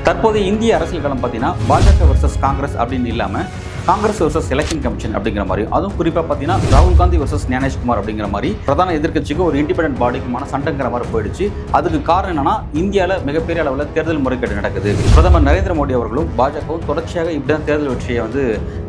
தற்போதைய இந்திய அரசியல் களம் பார்த்தீங்கன்னா பாஜக வர்சஸ் காங்கிரஸ் அப்படின்னு இல்லாமல் காங்கிரஸ் வர்சஸ் எலெக்ஷன் கமிஷன் அப்படிங்கிற மாதிரி, அதுவும் குறிப்பாக பார்த்தீங்கன்னா ராகுல் காந்தி வர்சஸ் ஞானேஷ்குமார் அப்படிங்கிற மாதிரி பிரதான எதிர்க்கட்சிக்கு ஒரு இண்டிபெண்டன்ட் பாடிக்குமான சண்டைங்கிற மாதிரி போயிடுச்சு. அதுக்கு காரணம் என்னன்னா, இந்தியாவில் மிகப்பெரிய அளவில் தேர்தல் முறைகேடு நடக்குது. பிரதமர் நரேந்திர மோடி அவர்களும் பாஜகவும் தொடர்ச்சியாக இப்படிதான் தேர்தல் வெற்றியை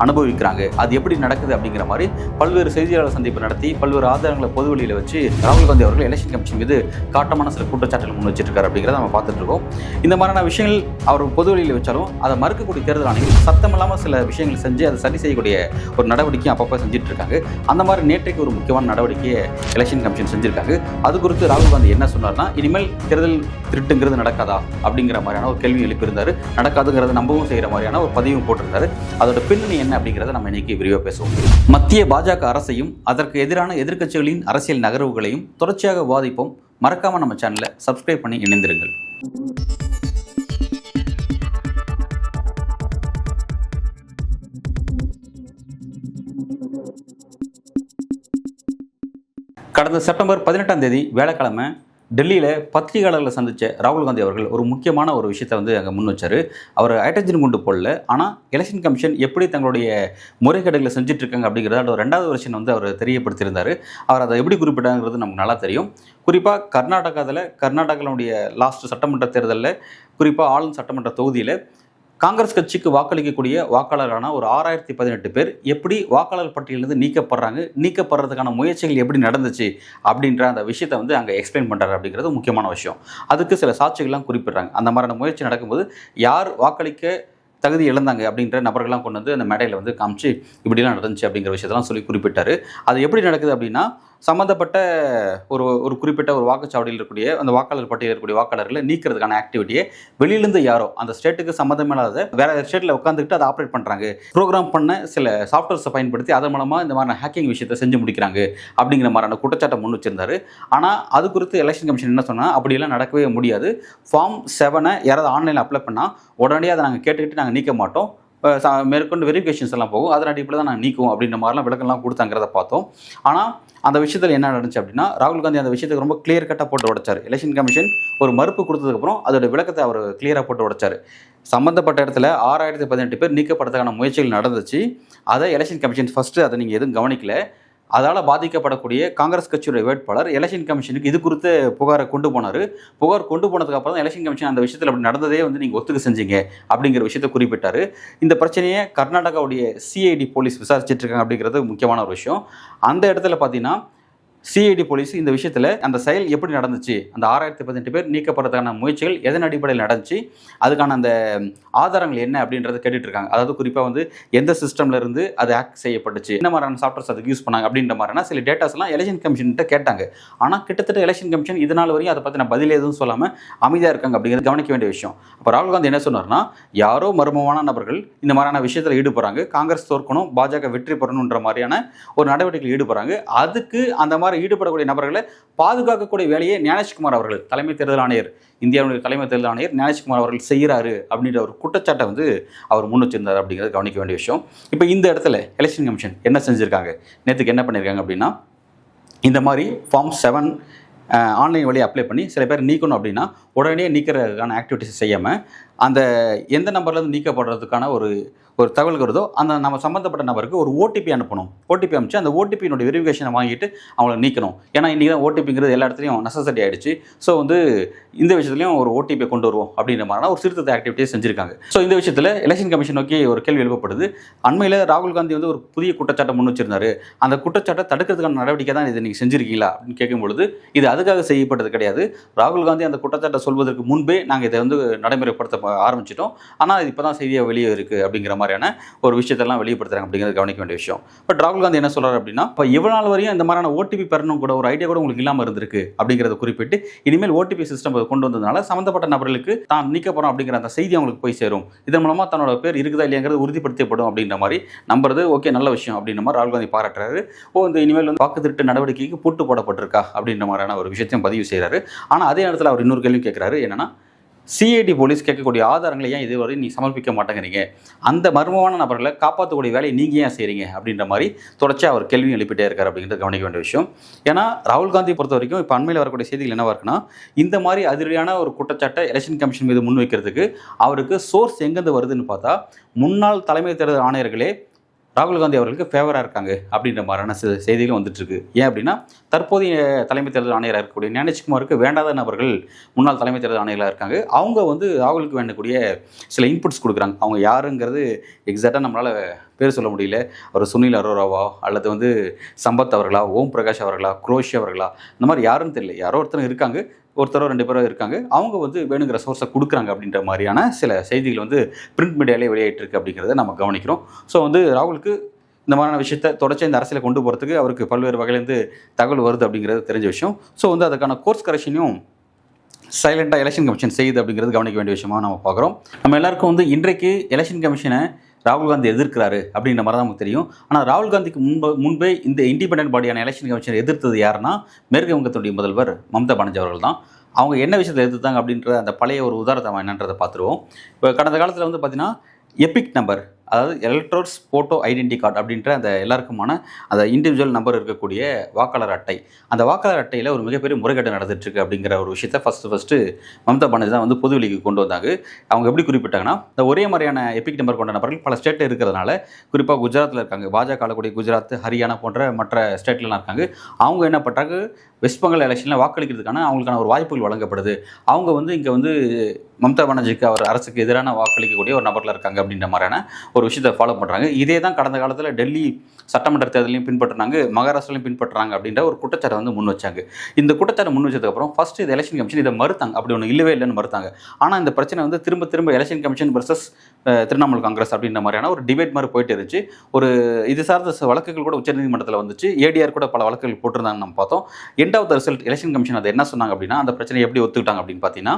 அனுபவிக்கிறாங்க. அது எப்படி நடக்குது அப்படிங்கிற மாதிரி பல்வேறு செய்தியாளர் சந்திப்பு நடத்தி பல்வேறு ஆதாரங்களை பொதுவெளியில் வச்சு ராகுல் காந்தி அவர்கள் எலெக்ஷன் கமிஷன் மீது காட்டமான சில குற்றச்சாட்டுகள் முன் வச்சிருக்காரு அப்படிங்கிறத நம்ம பார்த்துட்டு இருக்கோம். இந்த மாதிரியான விஷயங்கள் அவர் பொதுவெளியில் வச்சாலும் அதை மறுக்கக்கூடிய தேர்தல் ஆணையம் சத்தமில்லாமல் சில விஷயங்கள் செஞ்சு அதை சரி செய்யக்கூடிய ஒரு நடவடிக்கை அப்பப்போ செஞ்சுட்டு இருக்காங்க. அந்த மாதிரி நேற்றைக்கு ஒரு முக்கியமான நடவடிக்கையை எலெக்ஷன் கமிஷன் செஞ்சிருக்காங்க. அது குறித்து ராகுல் காந்தி என்ன சொன்னார்னா, இனிமேல் தேர்தல் திருட்டுங்கிறது நடக்காதா அப்படிங்கிற மாதிரியான ஒரு கேள்வி எழுப்பியிருந்தாரு. நடக்காதுங்கிறத நம்பவும் செய்கிற மாதிரியான ஒரு பதிவும் போட்டிருந்தாரு. அதோட பின்னணி என்ன அப்படிங்கிறத நம்ம இன்னைக்கு விரிவாக பேசுவோம். மத்திய பாஜக அரசையும் அதற்கு எதிரான எதிர்க்கட்சிகளின் அரசியல் நகர்வுகளையும் தொடர்ச்சியாக விவாதிப்போம். மறக்காம நம்ம சேனலை சப்ஸ்கிரைப் பண்ணி இணைந்திருங்கள். கடந்த செப்டம்பர் 18ஆம் தேதி வேலைக்கிழமை டெல்லியில் பத்திரிகையாளர்களை சந்தித்த ராகுல் காந்தி அவர்கள் ஒரு முக்கியமான ஒரு விஷயத்தை அங்கே முன் வச்சார். அவர் ஹைட்ரஜன் குண்டு போடல, ஆனால் எலெக்ஷன் கமிஷன் எப்படி தங்களுடைய முறைகேடுகளை செஞ்சுட்ருக்காங்க அப்படிங்கிறத ஒரு 2வது வருஷன் அவர் தெரியப்படுத்தியிருந்தார். அவர் அதை எப்படி குறிப்பிட்டாங்கிறது நமக்கு நல்லா தெரியும். குறிப்பாக கர்நாடகாவுடைய லாஸ்ட் சட்டமன்ற தேர்தலில், குறிப்பாக ஆளும் சட்டமன்ற தொகுதியில் காங்கிரஸ் கட்சிக்கு வாக்களிக்கக்கூடிய வாக்காளரான ஒரு 6018 பேர் எப்படி வாக்காளர் பட்டியலிருந்து நீக்கப்படுறதுக்கான முயற்சிகள் எப்படி நடந்துச்சு அப்படின்ற அந்த விஷயத்தை அங்கே எக்ஸ்பிளைன் பண்ணுறாரு அப்படிங்கிறது முக்கியமான விஷயம். அதுக்கு சில சாட்சிகள்லாம் குறிப்பிட்றாங்க. அந்த மாதிரியான முயற்சி நடக்கும்போது யார் வாக்களிக்க தகுதி இழந்தாங்க அப்படின்ற நபர்கள்லாம் கொண்டு அந்த மேடையில் காமிச்சு இப்படிலாம் நடந்துச்சு அப்படிங்கிற விஷயத்தெல்லாம் சொல்லி குறிப்பிட்டார். அது எப்படி நடக்குது அப்படின்னா, சம்மந்தப்பட்ட ஒரு குறிப்பிட்ட ஒரு வாக்குச்சாவடியில் இருக்கக்கூடிய அந்த வாக்காளர் பட்டியலில் இருக்கக்கூடிய வாக்காளர்களை நீக்கிறதுக்கான ஆக்டிவிட்டியை வெளியிலேருந்து யாரோ அந்த ஸ்டேட்டுக்கு சம்மந்தம் இல்லாத வேற ஸ்டேட்டில் உட்காந்துக்கிட்டு அதை ஆப்ரேட் பண்ணுறாங்க, ப்ரோக்ராம் பண்ண சில சாஃப்ட்வேர்ஸை பயன்படுத்தி அதன் மூலமாக இந்த மாதிரி ஹேக்கிங் விஷயத்தை செஞ்சு முடிக்கிறாங்க அப்படிங்கிற மாதிரியான குற்றச்சாட்டை முன் வச்சிருந்தாரு. ஆனால் அது குறித்து எலெக்ஷன் கமிஷன் என்ன சொன்னால், அப்படியெல்லாம் நடக்கவே முடியாது. ஃபார்ம் 7 யாராவது ஆன்லைனில் அப்ளை பண்ணால் உடனடியாக அதை நாங்கள் கேட்டுக்கிட்டு நாங்கள் நீக்க மாட்டோம், மேற்கொண்டு வெரிஃபிகேஷன்ஸ் எல்லாம் போகும், அதன் அடிப்படையில் தான் நாங்கள் நீக்குவோம் அப்படின்ற மாதிரிலாம் விளக்கம்லாம் கொடுத்தாங்கிறத பார்த்தோம். ஆனால் அந்த விஷயத்தில் என்ன நடந்துச்சு அப்படின்னா, ராகுல் காந்தி அந்த விஷயத்துக்கு ரொம்ப கிளியர் கட்டாக போட்டு உடைச்சார். எலெக்ஷன் கமிஷன் ஒரு மறுப்பு கொடுத்ததுக்கப்புறம் அதோட விளக்கத்தை அவர் கிளியராக போட்டு உடைச்சார். சம்மந்தப்பட்ட இடத்துல 6018 பேர் நீக்கப்படுறதுக்கான முயற்சிகள் நடந்துச்சு. அதை எலெக்ஷன் கமிஷன் ஃபஸ்ட்டு அதை நீங்கள் எதுவும் கவனிக்கல. அதால் பாதிக்கப்படக்கூடிய காங்கிரஸ் கட்சியுடைய வேட்பாளர் எலெக்ஷன் கமிஷனுக்கு இது குறித்து புகாரை கொண்டு போனார். புகார் கொண்டு போனதுக்கு அப்புறம் தான் எலெக்ஷன் கமிஷன் அந்த விஷயத்தில் அப்படி நடந்ததே நீங்கள் ஒத்துக்க செஞ்சீங்க அப்படிங்கிற விஷயத்தை குறிப்பிட்டார். இந்த பிரச்சனையை கர்நாடகாவுடைய சிஐடி போலீஸ் விசாரிச்சுட்டு இருக்காங்க அப்படிங்கிறது முக்கியமான ஒரு விஷயம். அந்த இடத்துல பார்த்தீங்கன்னா சிஐடி போலீஸ் இந்த விஷயத்தில் அந்த செயல் எப்படி நடந்துச்சு, அந்த 6018 பேர் நீக்கப்படுறதுக்கான முயற்சிகள் எதன் அடிப்படையில் நடந்துச்சு, அதுக்கான அந்த ஆதாரங்கள் என்ன அப்படின்றத கேட்டுட்டு இருக்காங்க. அதாவது குறிப்பாக எந்த சிஸ்டம்ல இருந்து அது ஆக்ட் செய்யப்பட்டுச்சு, என்ன மாதிரியான சாஃப்ட்வேர்ஸ் அதுக்கு யூஸ் பண்ணாங்க அப்படின்ற மாதிரியான சில டேட்டாஸ்லாம் எலெக்ஷன் கமிஷன்கிட்ட கேட்டாங்க. ஆனால் கிட்டத்தட்ட எலெக்ஷன் கமிஷன் இதனால் வரையும் அதை பற்றி நான் பதில் எதுவும் சொல்லாமல் அமைதியாக இருக்காங்க அப்படிங்கிறது கவனிக்க வேண்டிய விஷயம். அப்போ ராகுல் காந்தி என்ன சொன்னார்னா, யாரோ மர்மமான நபர்கள் இந்த மாதிரியான விஷயத்தில் ஈடுபடுறாங்க, காங்கிரஸ் தோற்கணும், பாஜக வெற்றி பெறணுன்ற மாதிரியான ஒரு நடவடிக்கையில் ஈடுபடுறாங்க. அதுக்கு அந்த மாதிரி ஈடுபடக்கூடிய நபர்களை பாதுகாக்கக்கூடிய வேலையை ஞானேஷ்குமார் அவர்கள், தலைமை தேர்தல் ஆணையர், இந்தியாவுடைய தலைமை தேர்தல் ஆணையர் ஞானேஷ்குமார் அவர்கள் செய்கிறாரு அப்படின்ற ஒரு குற்றச்சாட்டை அவர் முன் வச்சிருந்தார் அப்படிங்கிறது கவனிக்க வேண்டிய விஷயம். இப்போ இந்த இடத்துல எலெக்ஷன் கமிஷன் என்ன செஞ்சுருக்காங்க, நேற்றுக்கு என்ன பண்ணியிருக்காங்க அப்படின்னா, இந்த மாதிரி ஃபார்ம் 7 ஆன்லைன் வழியை அப்ளை பண்ணி சில பேர் நீக்கணும் அப்படின்னா உடனே நீக்கிறதுக்கான ஆக்டிவிட்டிஸ் செய்யாமல் அந்த எந்த நம்பர்லேருந்து நீக்கப்படுறதுக்கான ஒரு தகவல் வருதோ அந்த நம்ம சம்மந்தப்பட்ட நபருக்கு ஒரு ஓடிபி அனுப்பணும். ஓடிபி அனுப்பிச்சு அந்த ஓடிபியினுடைய வெரிஃபிகேஷனை வாங்கிட்டு அவங்கள நீக்கணும். ஏன்னா இன்றைக்கி தான் ஓடிபிங்கிறது எல்லா இடத்துலையும் நெசசரி ஆகிடுச்சு. ஸோ இந்த விஷயத்துலையும் ஒரு ஓடிபியை கொண்டு வருவோம் அப்படின்ற மாதிரியான ஒரு திருத்தத்தை ஆக்டிவிட்டியை செஞ்சுருக்காங்க. ஸோ இந்த விஷயத்தில் எலெக்ஷன் கமிஷன் நோக்கி ஒரு கேள்வி எழுப்பப்படுது. அண்மையில் ராகுல் காந்தி ஒரு புதிய குற்றச்சாட்டை முன் வச்சிருந்தாரு. அந்த குற்றச்சாட்டை தடுக்கிறதுக்கான நடவடிக்கை தான் இதை நீங்கள் செஞ்சுருக்கீங்களா அப்படின்னு கேட்கும்பொழுது, இது அதுக்காக செய்யப்பட்டது கிடையாது. ராகுல் காந்தி அந்த குற்றச்சாட்டை சொல்வதற்கு முன்பே நாங்கள் இதை நடைமுறைப்படுத்த ஆரம்பிச்சிட்டோம். ஆனால் இது இப்போ தான் செய்தியாக வெளியே இருக்குது அப்படிங்கிற மாதிரியான ஒரு விஷயத்தெல்லாம் வெளிப்படுத்துறாங்க அப்படிங்கிறது கவனிக்க வேண்டிய விஷயம். பட் ராகுல் காந்தி என்ன சொல்றாரு அப்படின்னா, இப்போ இவ்வளவு நாள் வரையும் இந்த மாதிரியான ஓடிபி பெறணும் கூட ஒரு ஐடியா கூட உங்களுக்கு இல்லாமல் இருந்திருக்கு அப்படிங்கிறத குறிப்பிட்டு, இனிமேல் ஓடிபி சிஸ்டம் கொண்டு வந்ததுனால சம்மந்தப்பட்ட நபர்களுக்கு தான் நீக்க போகிறோம் அப்படிங்கிற அந்த செய்தி அவங்களுக்கு போய் சேரும். இதன் மூலமாக தன்னோட பேர் இருக்குதா இல்லையாங்கிறது உறுதிப்படுத்தப்படும் அப்படின்ற மாதிரி நம்புறது ஓகே, நல்ல விஷயம் அப்படின்ற மாதிரி ராகுல் காந்தி பாராட்டுறாரு. இந்த இனிமேல் வாக்கு திருட்டு நடவடிக்கைக்கு பூட்டு போடப்பட்டிருக்கா அப்படின்ற மாதிரியான ஒரு விஷயத்தையும் பதிவு செய்கிறாரு. ஆனால் அதே நேரத்தில் அவர் இன்னொரு கேள்வி கேட்குறாரு. என்னன்னா, சிஐடி போலீஸ் கேட்கக்கூடிய ஆதாரங்களை ஏன் இதுவரை நீ சமர்ப்பிக்க மாட்டேங்கிறீங்க, அந்த மர்மமான நபர்களை காப்பாற்றக்கூடிய வேலையை நீங்கள் ஏன் செய்கிறீங்க அப்படின்ற மாதிரி தொடர்ச்சியாக அவர் கேள்வியும் எழுப்பிட்டே இருக்கார் அப்படிங்கிறது கவனிக்க வேண்டிய விஷயம். ஏன்னா ராகுல் காந்தி பொறுத்த வரைக்கும் இப்போ அண்மையில் வரக்கூடிய செய்திகள் என்னவா இருக்குன்னா, இந்த மாதிரி அதிரடியான ஒரு குற்றச்சாட்டை எலெக்ஷன் கமிஷன் மீது முன்வைக்கிறதுக்கு அவருக்கு சோர்ஸ் எங்கேருந்து வருதுன்னு பார்த்தா, முன்னாள் தலைமை தேர்தல் ஆணையர்களே ராகுல் காந்தி அவர்களுக்கு ஃபேவராக இருக்காங்க அப்படின்ற மாதிரியான செய்திகளும் வந்துட்டுருக்கு. ஏன் அப்படின்னா, தற்போதைய தலைமை தேர்தல் ஆணையராக இருக்கக்கூடிய ஞானேஷ்குமாருக்கு வேண்டாத நபர்கள் முன்னாள் தலைமை தேர்தல் ஆணையராக இருக்காங்க. அவங்க ராகுலுக்கு வேண்டக்கூடிய சில இன்புட்ஸ் கொடுக்குறாங்க. அவங்க யாருங்கிறது எக்ஸாக்டாக நம்மளால் பேர் சொல்ல முடியல. அவர் சுனில் அரோராவா அல்லது சம்பத் அவர்களா, ஓம் பிரகாஷ் அவர்களா, குரோஷி அவர்களா, இந்த மாதிரி யாருன்னு தெரியல. யாரோ ஒருத்தர் இருக்காங்க, ஒருத்தரோ 2 பேரோ இருக்காங்க. அவங்க வேணுங்கிற சோர்ஸை கொடுக்குறாங்க அப்படின்ற மாதிரியான சில செய்திகள் பிரிண்ட் மீடியாலே வெளியாயிட்டிருக்கு அப்படிங்கிறத நம்ம கவனிக்கிறோம். ஸோ ராகுலுக்கு இந்த மாதிரியான விஷயத்தை தொடர்ச்சி இந்த அரசியலை கொண்டு போகிறதுக்கு அவருக்கு பல்வேறு வகையிலேருந்து தகவல் வருது அப்படிங்கிறது தெரிஞ்ச விஷயம். ஸோ அதுக்கான கோர்ஸ் கரெக்ஷனையும் சைலண்டாக எலெக்ஷன் கமிஷன் செய்யுது அப்படிங்கிறது கவனிக்க வேண்டிய விஷயமாக நம்ம பார்க்குறோம். நம்ம எல்லாருக்கும் இன்றைக்கு எலெக்ஷன் கமிஷனை ராகுல் காந்தி எதிர்க்கிறாரு அப்படின்ற மாதிரி தான் நமக்கு தெரியும். ஆனால் ராகுல் காந்திக்கு முன்பே இந்த இண்டிபெண்டன்ட் பாடியான எலெக்ஷன் கமிஷனை எதிர்த்தது யாருன்னா, மேற்கு வங்கத்துடைய முதல்வர் மம்தா பானர்ஜி அவர்கள் தான். அவங்க என்ன விஷயத்தை எதிர்த்தாங்க அப்படின்ற அந்த பழைய ஒரு உதாரணத்தை என்னன்றதை பார்த்துருவோம். இப்போ கடந்த காலத்தில் பார்த்தீங்கன்னா, எபிக் நம்பர், அதாவது எலக்ட்ரோர்ஸ் போட்டோ ஐடென்டி கார்டு அப்படின்ற அந்த எல்லாருக்குமான அந்த இண்டிவிஜுவல் நம்பர் இருக்கக்கூடிய வாக்காளர் அட்டை, அந்த வாக்காளர் அட்டையில் ஒரு மிகப்பெரிய முறைகேடு நடந்துட்டுருக்கு அப்படிங்கிற ஒரு விஷயத்தை ஃபஸ்ட்டு மம்தா பானர்ஜி தான் பொதுவெளிக்கு கொண்டு வந்தாங்க. அவங்க எப்படி குறிப்பிட்டாங்கன்னா, இந்த ஒரே மாதிரியான எபிக் நம்பர் கொண்ட நபர்கள் பல ஸ்டேட்டில் இருக்கிறதுனால, குறிப்பாக குஜராத்தில் இருக்காங்க, பாஜக ஆளக்கூடிய குஜராத், ஹரியானா போன்ற மற்ற ஸ்டேட்லாம் இருக்காங்க. அவங்க என்ன பண்ணுறாங்க, வெஸ்ட் பெங்கால் எலெக்ஷனில் வாக்களிக்கிறதுக்கான அவங்களுக்கான ஒரு வாய்ப்புகள் வழங்கப்படுது. அவங்க இங்கே மம்தா பானர்ஜிக்கு அவர் அரசுக்கு எதிரான வாக்களிக்கக்கூடிய ஒரு நபரில் இருக்காங்க அப்படின்ற மாதிரியான ஒரு விஷயத்தை ஃபாலோ பண்ணுறாங்க. இதே தான் கடந்த காலத்தில் டெல்லி சட்டமன்ற தேர்தலையும் பின்பற்றினாங்க, மகாராஷ்டிராலையும் பின்பற்றுறாங்க அப்படின்ற ஒரு குற்றச்சாட்டை முன் வச்சாங்க. இந்த குற்றச்சாட்டை முன் வச்சதுக்கப்புறம் ஃபஸ்ட்டு இது எலெக்ஷன் கமிஷன் இதை மறுத்தாங்க. அப்படி ஒன்று இல்லவே இல்லைன்னு மறுத்தாங்க. ஆனால் இந்த பிரச்சனை திரும்ப election commission versus Trinamool Congress அப்படின்ற மாதிரியான ஒரு டிபேட் மாதிரி போயிட்டு இருந்துச்சு. இது சார்ந்த வழக்குகள் கூட உச்சநீதிமன்றத்தில் வந்துச்சு. ஏடிஆர் கூட பல வழக்குகள் போட்டிருந்தாங்க. நம்ம பார்த்தோம். End of the result election commission அதை என்ன சொன்னாங்க அப்படின்னா, அந்த பிரச்சனையை எப்படி ஒத்துக்கிட்டாங்க அப்படின்னு பார்த்தீங்கன்னா,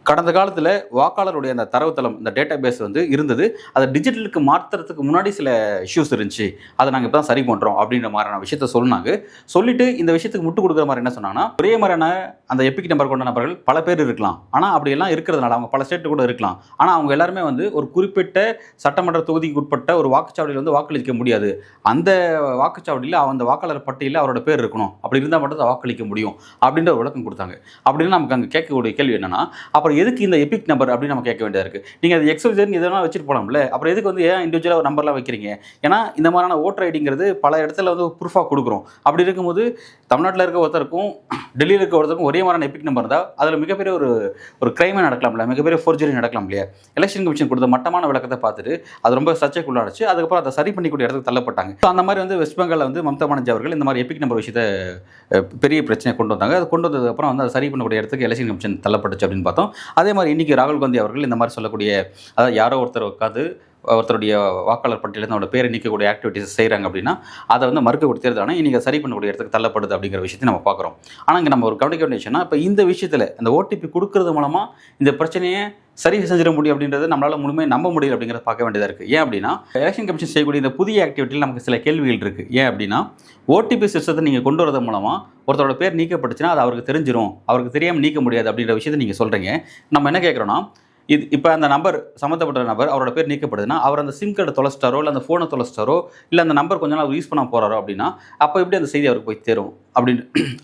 கடந்த காலத்தில் வாக்காளருடைய அந்த தரவுத்தளம், இந்த டேட்டா பேஸ் இருந்தது. அதை டிஜிட்டலுக்கு மாற்றுறதுக்கு முன்னாடி சில இஷ்யூஸ் இருந்துச்சு, அதை நாங்கள் இப்போ தான் சரி பண்ணுறோம் அப்படின்ற மாதிரியான விஷயத்த சொன்னாங்க. சொல்லிட்டு இந்த விஷயத்துக்கு முட்டு கொடுக்குற மாதிரி என்ன சொன்னாங்கன்னா, ஒரே மாதிரியான அந்த எபிக் நம்பர் கொண்ட நபர்கள் பல பேர் இருக்கலாம், ஆனால் அப்படியெல்லாம் இருக்கிறதுனால அவங்க பல ஸ்டேட்டு கூட இருக்கலாம், ஆனால் அவங்க எல்லாருமே ஒரு குறிப்பிட்ட சட்டமன்ற தொகுதிக்கு உட்பட்ட ஒரு வாக்குச்சாவடியில் வாக்களிக்க முடியாது. அந்த வாக்குச்சாவடியில் அந்த வாக்காளர் பட்டியலில் அவரோட பேர் இருக்கணும், அப்படி இருந்தால் மட்டும் தான் வாக்களிக்க முடியும் அப்படின்ற ஒரு விளக்கம் கொடுத்தாங்க. அப்படின்னு நமக்கு அங்கே கேட்கக்கூடிய கேள்வி என்னன்னா, அப்புறம் எதுக்கு இந்த எபிக் நம்பர் அப்படின்னு நம்ம கேட்க வேண்டியதாக இருக்குது. நீங்கள் அது எக்ஸல் இதெல்லாம் வச்சுட்டு போகலாம்ல, அப்புறம் எதுக்கு ஏன் இண்டிவிஜுவலாக ஒரு நம்பர்லாம் வைக்கிறீங்க? ஏன்னா இந்த மாதிரியான ஓட்டர் ஐடிங்கிறது பல இடத்துல ப்ரூஃபாக கொடுக்குறோம். அப்படி இருக்கும்போது தமிழ்நாட்டில் இருக்க ஒருத்தருக்கும் டெல்லியில் இருக்க ஒருத்தருக்கும் ஒரே மாதிரியான எபிக் நம்பர் இருந்தால் அதில் மிகப்பெரிய ஒரு கிரைமே நடக்கலாம்ல, மிகப்பெரிய ஃபோர்ஜரி நடக்கலாம் இல்லையா? எலெக்ஷன் கமிஷன் கொடுத்த மட்டமான விளக்கத்தை பார்த்துட்டு அது ரொம்ப சர்ச்சைக்குள்ளாச்சு. அதுக்கப்புறம் அதை சரி பண்ணிக்கூடிய இடத்துக்கு தள்ளப்பட்டாங்க. ஸோ அந்த மாதிரி வெஸ்ட் பெங்காலில் மம்தா பானர்ஜி அவர்கள் இந்த மாதிரி எபிக் நம்பர் விஷயத்தை பெரிய பிரச்சனை கொண்டு வந்தாங்க. அது கொண்டு வந்ததுக்கப்புறம் அதை சரி பண்ணக்கூடிய இடத்துக்கு எலெக்ஷன் கமிஷன் தள்ளப்பட்டுச்சு அப்படின்னு பார்த்தோம். அதே மாதிரி இன்றைக்கி ராகுல் காந்தி அவர்கள் இந்த மாதிரி சொல்லக்கூடிய, அதாவது யாரோ ஒருத்தர் உட்காந்து ஒருத்தருடைய வாக்காளர் பட்டியலில் அவரோட பேரை நீக்கக்கூடிய ஆக்டிவிட்டிஸ் செய்கிறாங்க அப்படின்னா அதை மறுக்கக்கூடிய தேர்தல் ஆனால் இன்றைக்கி சரி பண்ணக்கூடிய இடத்துக்கு தள்ளப்படுது அப்படிங்கிற விஷயத்தை நம்ம பார்க்குறோம். ஆனால் இங்கே நம்ம ஒரு கவனிக்க வேண்டிய விஷயம்னா, இப்போ இந்த விஷயத்தில் அந்த ஓடிபி கொடுக்கறது மூலமாக இந்த பிரச்சனையை சரி செஞ்சிட முடியும் அப்படின்றது நம்மளால் முழுமையாக நம்ப முடியல அப்படிங்கிறத பார்க்க வேண்டியதாக இருக்குது. ஏன் அப்படின்னா, எலெக்ஷன் கமிஷன் செய்யக்கூடிய இந்த புதிய ஆக்டிவிட்டியில் நமக்கு சில கேள்விகள் இருக்குது. ஏன் அப்படின்னா, ஓடிபி சிஸ்டத்தை நீங்கள் கொண்டு வரது மூலமாக ஒருத்தரோட பேர் நீக்கப்பட்டுச்சுன்னா அது அவருக்கு தெரிஞ்சிடும், அவருக்கு தெரியாமல் நீக்க முடியாது அப்படின்ற விஷயத்தை நீங்கள் சொல்கிறீங்க. நம்ம என்ன கேட்குறோன்னா, இப்போ அந்த நம்பர் சம்மந்தப்பட்ட நபர் அவரோட பேர் நீக்கப்படுதுன்னா, அவர் அந்த சிம் கார்டை தொலைச்சிட்டாரோ, இல்லை அந்த ஃபோனை தொலைச்சிட்டாரோ, இல்லை அந்த நம்பர் கொஞ்ச நாள் யூஸ் பண்ண போகிறாரோ அப்படின்னா, அப்போ எப்படி அந்த செய்தி அவருக்கு போய் சேரும் அப்படின்னு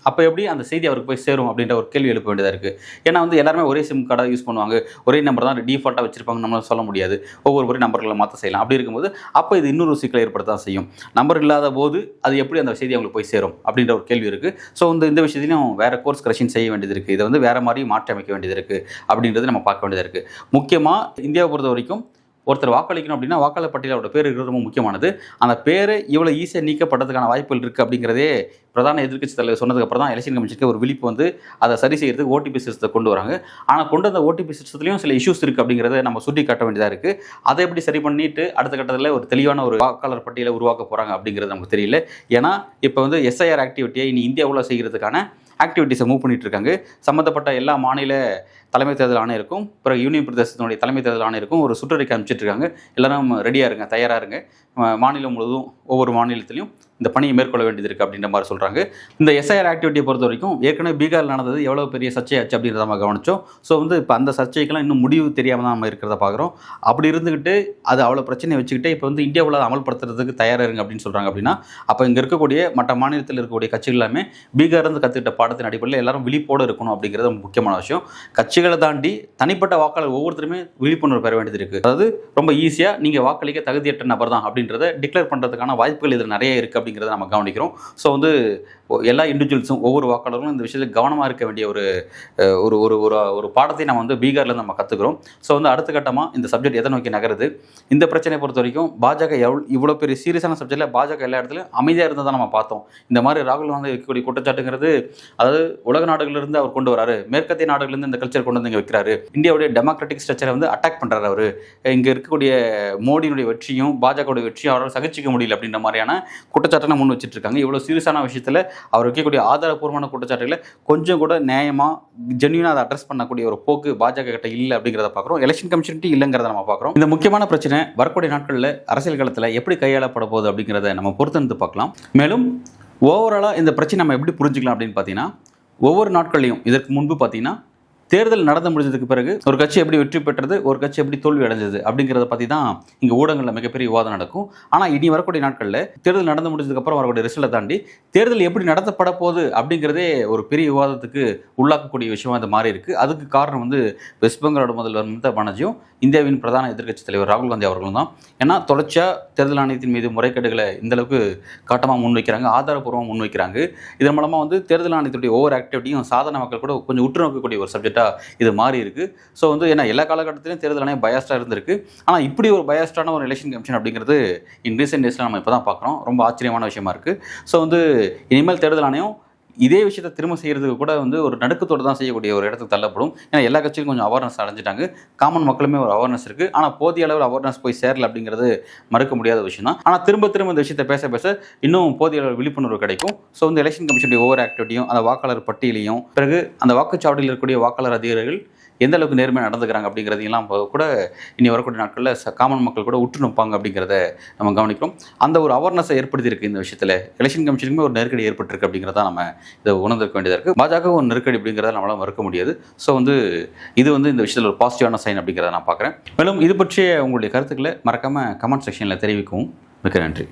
அப்போ எப்படி அந்த செய்தி அவருக்கு போய் சேரும் அப்படின்ற ஒரு கேள்வி எழுப்ப வேண்டியதாக இருக்குது. ஏன்னா எல்லாருமே ஒரே சிம் கார்டை யூஸ் பண்ணுவாங்க, ஒரே நம்பர் தான் டிஃபால்ட்டாக வச்சிருப்பாங்க, நம்மளால் சொல்ல முடியாது. ஒவ்வொரு முறை நம்பர்களை மாற்ற செய்யலாம். அப்படி இருக்கும்போது அப்போ இது இன்னொரு சிக்கலை ஏற்படுத்த தான் செய்யும். நம்பர் இல்லாத போது அது எப்படி அந்த செய்தி அவங்களுக்கு போய் சேரும் அப்படின்ற ஒரு கேள்வி இருக்குது. ஸோ இந்த விஷயத்துலையும் வேறு கோர்ஸ் கரெக்ஷன் செய்ய வேண்டியது இருக்குது. இதை வேறு மாதிரி மாற்றி அமைக்க வேண்டியது இருக்குது அப்படின்றது நம்ம பார்க்க வேண்டியதாக இருக்குது. முக்கியமாக இந்தியாவை பொறுத்த வரைக்கும் ஒருத்தர் வாக்களிக்கணும் அப்படின்னா வாக்காளர் பட்டியலில் அவரோட பேர் இருக்கிறது ரொம்ப முக்கியமானது. அந்த பேரை இவ்வளோ ஈஸியாக நீக்கப்பட்டதுக்கான வாய்ப்புகள் இருக்குது அப்படிங்கிறதே பிரதான எதிர்க்கட்சி தலைவர் சொன்னதுக்கப்புறம் தான் எலெக்ஷன் கமிஷனுக்கு ஒரு விழிப்பு அதை சரி செய்யறதுக்கு ஓடிபி சிஸ்டத்தை கொண்டு வராங்க. ஆனால் கொண்டு வந்த ஓடிபி சிஸ்டத்துலையும் சில இஷ்யூஸ் இருக்குது அப்படிங்கிறத நம்ம சுட்டி காட்ட வேண்டியதாக இருக்குது. அதை எப்படி சரி பண்ணிட்டு அடுத்த கட்டத்தில் ஒரு தெளிவான ஒரு வாக்காளர் பட்டியலை உருவாக்க போகிறாங்க அப்படிங்கிறது நமக்கு தெரியல. ஏன்னா இப்போ எஸ்ஐஆர் ஆக்டிவிட்டியை இனி இந்தியாவில் செய்கிறதுக்கான ஆக்டிவிட்டீஸை மூவ் பண்ணிட்டு இருக்காங்க. சம்மந்தப்பட்ட எல்லா மாநில தலைமை தேர்தல் ஆணையருக்கும் பிறகு யூனியன் பிரதேசத்தினுடைய தலைமை தேர்தல் ஆணையருக்கும் ஒரு சுற்றறிக்கை அனுப்பிச்சிட்டு இருக்காங்க. எல்லாரும் ரெடியாக இருங்க, தயாராக இருங்க. மாநிலம் முழுவதும் ஒவ்வொரு மாநிலத்திலையும் இந்த பணியை மேற்கொள்ள வேண்டியது இருக்குது அப்படின்ற மாதிரி சொல்கிறாங்க. இந்த எஸ்ஐஆர் ஆக்டிவிட்டியை பொறுத்த வரைக்கும் ஏற்கனவே பீகாரில் நடந்தது எவ்வளோ பெரிய சர்ச்சையாச்சு அப்படின்றத நம்ம கவனித்தோம். ஸோ வந்து இப்போ அந்த சர்ச்சைக்கெல்லாம் இன்னும் முடிவு தெரியாமல் தான் நம்ம இருக்கிறத பார்க்குறோம். அப்படி இருந்துக்கிட்டு அது அவ்வளோ பிரச்சனையை வச்சுக்கிட்டு இப்போ வந்து இந்தியாவில் அமல்படுத்துறதுக்கு தயாராக இருங்க அப்படின்னு சொல்கிறாங்க. அப்படின்னா அப்போ இங்கே இருக்கக்கூடிய மற்ற மாநிலத்தில் இருக்கக்கூடிய கட்சிகள் எல்லாமே பீகார்லேருந்து கற்றுக்கிட்ட பாடத்தின் அடிப்படையில் எல்லாரும் விழிப்போடு இருக்கணும் அப்படிங்கிறது முக்கியமான விஷயம். கட்சிகளை தாண்டி தனிப்பட்ட வாக்காளர் ஒவ்வொருத்தருமே விழிப்புணர்வு பெற வேண்டியது இருக்குது. அதாவது ரொம்ப ஈஸியாக நீங்கள் வாக்களிக்க தகுதியற்ற நபர் தான் அப்படின்றத டிக்ளேர் பண்ணுறதுக்கான வாய்ப்புகள் இதில் நிறைய இருக்குது அப்படிங்கிறத நம்ம கவனிக்கிறோம். ஸோ வந்து எல்லா இண்டிவிஜுவல்ஸும் ஒவ்வொரு வாக்காளர்களும் இந்த விஷயத்தில் கவனமாக இருக்க வேண்டிய ஒரு ஒரு ஒரு ஒரு பாடத்தை நம்ம வந்து பீகார்லேருந்து நம்ம கற்றுக்கிறோம். ஸோ வந்து அடுத்த கட்டமாக இந்த சப்ஜெக்ட் எதை நோக்கி நகருது, இந்த பிரச்சனையை பொறுத்த வரைக்கும் பாஜக இவ்வளோ பெரிய சீரியஸான சப்ஜெக்டில் பாஜக எல்லா இடத்துலையும் அமைதியாக இருந்ததை நம்ம பார்த்தோம். இந்த மாதிரி ராகுல் காந்தி வைக்கக்கூடிய குற்றச்சாட்டுங்கிறது, அதாவது உலக நாடுகளிலிருந்து அவர் கொண்டு வராரு, மேற்கத்திய நாடுகளிலிருந்து இந்த கல்ச்சர் கொண்டு வந்து இங்கே வைக்கிறாரு, இந்தியாவுடைய டெமோக்ராட்டிக் ஸ்ட்ரக்சரை வந்து அட்டாக் பண்ணுறாரு அவர், இங்கே இருக்கக்கூடிய மோடியினுடைய வெற்றியும் பாஜகவுடைய வெற்றியும் அவரால் சகிச்சிக்க முடியல அப்படின்ற மாதிரியான குற்றச்சாட்டை முன் வச்சுட்டு இருக்காங்க. இவ்வளோ சீரியஸான விஷயத்தில் அவர் வைக்கக்கூடிய ஆதாரப்பூர்வமான குற்றச்சாட்டுகளை கொஞ்சம் கூட நியாயமாக ஜென்யூனாக அதை அட்ரஸ் பண்ணக்கூடிய ஒரு போக்கு பாஜக கிட்ட இல்லை அப்படிங்கிறத பார்க்குறோம். எலெக்ஷன் கமிஷன்ட்டி இல்லைங்கிறத நம்ம பார்க்குறோம். இந்த முக்கியமான பிரச்சனை வரக்கூடிய நாட்களில் அரசியல் களத்தில் எப்படி கையாளப்பட போகுது அப்படிங்கிறத நம்ம பொறுத்திருந்து பார்க்கலாம். மேலும் ஓவராலாக இந்த பிரச்சனை நம்ம எப்படி புரிஞ்சுக்கலாம் அப்படின்னு பார்த்தீங்கன்னா, ஒவ்வொரு நாட்கள்லையும் இதற்கு முன்பு பார்த்தீங்கன்னா தேர்தல் நடந்து முடிஞ்சதுக்கு பிறகு ஒரு கட்சி எப்படி வெற்றி பெற்றது, ஒரு கட்சி எப்படி தோல்வி அடைஞ்சது அப்படிங்கிறத பற்றி தான் இங்கே ஊடகங்களில் மிகப்பெரிய விவாதம் நடக்கும். ஆனால் இனி வரக்கூடிய நாட்களில் தேர்தல் நடந்து முடிஞ்சதுக்கப்புறம் வரக்கூடிய ரிசல்ட்டை தாண்டி தேர்தல் எப்படி நடத்தப்பட போகுது அப்படிங்கிறதே ஒரு பெரிய விவாதத்துக்கு உள்ளாக்கக்கூடிய விஷயமா இது மாறி இருக்குது. அதுக்கு காரணம் வந்து வெஸ்ட் பெங்காலோட முதல்வர் மம்தா பானர்ஜியும் இந்தியாவின் பிரதான எதிர்க்கட்சி தலைவர் ராகுல் காந்தி அவர்களும் தான். ஏன்னா தொடர்ச்சியாக தேர்தல் ஆணையத்தின் மீது முறைகேடுகளை இந்தளவுக்கு காட்டமாக முன்வைக்கிறாங்க, ஆதாரப்பூர்வமாக முன்வைக்கிறாங்க. இதன் மூலமாக வந்து தேர்தல் ஆணையத்துடைய ஒவ்வொரு ஆக்டிவிட்டியும் சாதாரண மக்கள் கூட கொஞ்சம் உற்று நோக்கக்கூடிய ஒரு சப்ஜெக்டாக இது மாறி இருக்கு. ஸோ வந்து ஏன்னா எல்லா காலகட்டத்திலையும் தேர்தல் ஆணையம் பயாஸ்டாக இருந்திருக்கு. ஆனால் இப்படி ஒரு பயாஸ்டான ஒரு எலெக்ஷன் கமிஷன் அப்படிங்கிறது இன் ரீசென்ட் டேஸில் நம்ம இப்போ தான் பார்க்குறோம். ரொம்ப ஆச்சரியமான விஷயமா இருக்குது. ஸோ வந்து இனிமேல் தேர்தல் ஆணையம் இதே விஷயத்தை திரும்ப செய்கிறதுக்கு கூட வந்து ஒரு நடுக்கத்தோடு தான் செய்யக்கூடிய ஒரு இடத்துக்கு தள்ளப்படும். ஏன்னா எல்லா கட்சியும் கொஞ்சம் அவேர்னஸ் அடைஞ்சிட்டாங்க, காமன் மக்களுமே ஒரு அவேர்னஸ் இருக்குது. ஆனால் போதிய அளவில் அவேர்னஸ் போய் சேரல அப்படிங்கிறது மறுக்க முடியாத விஷயம் தான். ஆனால் திரும்ப இந்த விஷயத்தை பேச பேச இன்னும் போதிய அளவு விழிப்புணர்வு கிடைக்கும். ஸோ வந்து எலெக்ஷன் கமிஷனுடைய ஒவ்வொரு ஆக்டிவிட்டியும், அந்த வாக்காளர் பட்டியலையும், பிறகு அந்த வாக்குச்சாவடியில் இருக்கக்கூடிய வாக்காளர் அதிகாரிகள் எந்த அளவுக்கு நேர்மையாக நடந்துக்கிறாங்க அப்படிங்கிறதையெல்லாம் கூட இனி வரக்கூடிய நாட்களில் காமன் மக்கள் கூட உற்று நோப்பாங்க அப்படிங்கிறத நம்ம கவனிக்கிறோம். அந்த ஒரு அவேர்னஸை ஏற்படுத்தியிருக்கு இந்த விஷயத்தில். எலெக்ஷன் கமிஷனுக்குமே ஒரு நெருக்கடி ஏற்பட்டிருக்கு அப்படிங்கிறத நம்ம இதை உணர்ந்திருக்க வேண்டியதாக இருக்குது. பாஜக ஒரு நெருக்கடி அப்படிங்கிறத நம்மளால் மறுக்க முடியாது. ஸோ வந்து இது வந்து இந்த விஷயத்தில் ஒரு பாசிட்டிவான சைன் அப்படிங்கிறத நான் பார்க்குறேன். மேலும் இது பற்றிய உங்களுடைய கருத்துக்களை மறக்காமல் கமெண்ட் செக்ஷனில் தெரிவிக்கவும். மிக்க நன்றி.